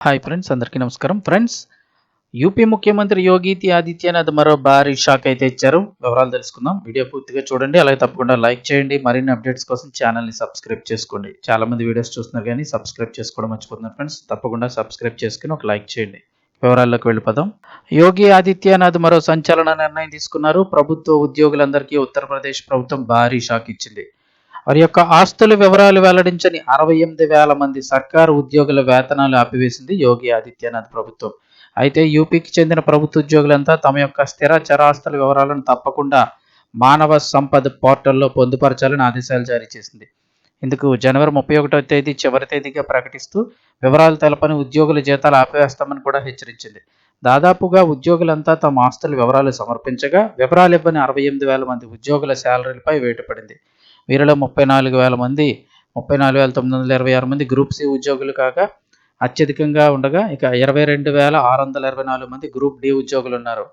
Hi friends, అందరికీ నమస్కారం. Friends, UP ముఖ్యమంత్రి యోగి ఆదిత్యనాథ్ మరో భారీ షాక్ అయితే ఇచ్చారు. వివరాలు తెలుసుకుందాం. వీడియో పూర్తిగా చూడండి, అలాగే తప్పకుండా లైక్ చేయండి. మరిన్ని అప్డేట్స్ కోసం ఛానల్ని సబ్స్క్రైబ్ చేసుకోండి. చాలా మంది వీడియోస్ చూస్తున్నారు కానీ సబ్స్క్రైబ్ చేసుకోవడం మర్చిపోతున్నారు ఫ్రెండ్స్. తప్పకుండా సబ్స్క్రైబ్ చేసుకుని ఒక లైక్ చేయండి. వివరాల్లోకి వెళ్ళిపోదాం. యోగి ఆదిత్యనాథ్ మరో సంచలన నిర్ణయం తీసుకున్నారు. ప్రభుత్వ ఉద్యోగులందరికీ ఉత్తరప్రదేశ్ ప్రభుత్వం భారీ షాక్ ఇచ్చింది. వారి యొక్క ఆస్తుల వివరాలు వెల్లడించని 68,000 మంది సర్కారు ఉద్యోగుల వేతనాలు ఆపివేసింది యోగి ఆదిత్యనాథ్ ప్రభుత్వం. అయితే యూపీకి చెందిన ప్రభుత్వ ఉద్యోగులంతా తమ యొక్క స్థిర చరాస్తుల వివరాలను తప్పకుండా మానవ సంపద పోర్టల్లో పొందుపరచాలని ఆదేశాలు జారీ చేసింది. ఇందుకు జనవరి 31వ తేదీ చివరి తేదీగా ప్రకటిస్తూ వివరాలు తెలపని ఉద్యోగుల జీతాలు ఆపివేస్తామని కూడా హెచ్చరించింది. దాదాపుగా ఉద్యోగులంతా తమ ఆస్తుల వివరాలు సమర్పించగా వివరాలు ఇవ్వని 68,000 మంది ఉద్యోగుల శాలరీలపై వేటు పడింది. వీరిలో 34,926 మంది గ్రూప్ సి ఉద్యోగులు కాగా అత్యధికంగా ఉండగా ఇక 22,624 మంది గ్రూప్ డి ఉద్యోగులు ఉన్నారు.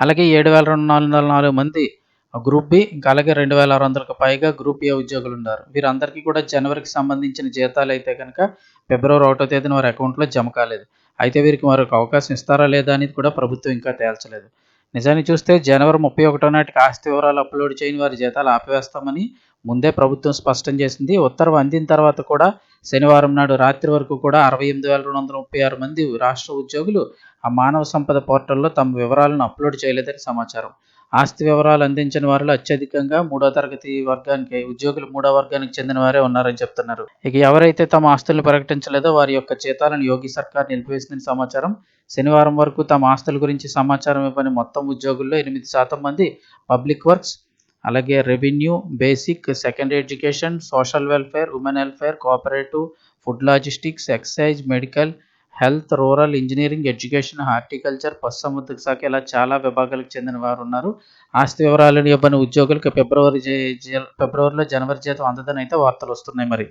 అలాగే 7,204 మంది గ్రూప్ బి, ఇంకా అలాగే 2,600కు పైగా గ్రూప్ ఏ ఉద్యోగులు ఉన్నారు. వీరందరికీ కూడా జనవరికి సంబంధించిన జీతాలు అయితే కనుక ఫిబ్రవరి 1వ తేదీన వారి అకౌంట్లో జమ కాలేదు. అయితే వీరికి మరొక అవకాశం ఇస్తారా లేదా అనేది కూడా ప్రభుత్వం ఇంకా తేల్చలేదు. నిజానికి చూస్తే జనవరి 31 నాటికి ఆస్తి వివరాలు అప్లోడ్ చేయని వారి జీతాలు ఆపివేస్తామని ముందే ప్రభుత్వం స్పష్టం చేసింది. ఉత్తర్వు అందిన తర్వాత కూడా శనివారం నాడు రాత్రి వరకు కూడా 68,236 మంది రాష్ట్ర ఉద్యోగులు ఆ మానవ సంపద పోర్టల్లో తమ వివరాలను అప్లోడ్ చేయలేదని సమాచారం. ఆస్తి వివరాలు అందించిన వారిలో అత్యధికంగా మూడో వర్గానికి చెందిన వారే ఉన్నారని చెప్తున్నారు. ఇక ఎవరైతే తమ ఆస్తులను ప్రకటించలేదో వారి యొక్క జీతాలను యోగి సర్కార్ నిలిపివేసిందని సమాచారం. శనివారం వరకు తమ ఆస్తుల గురించి సమాచారం ఇవ్వని మొత్తం ఉద్యోగుల్లో 8% మంది పబ్లిక్ వర్క్స్, అలాగే revenue, basic, secondary education, social welfare, women welfare, cooperative, food logistics, excise, medical, health, rural, engineering, education, horticulture, పశుసంవర్ధక శాఖ ఇలా చాలా విభాగాలకు చెందిన వారు ఉన్నారు. ఆస్తి వివరాలను ఇవ్వని ఉద్యోగులకు ఫిబ్రవరిలో జనవరి జీతం అందదని అయితే వార్తలు వస్తున్నాయి మరి.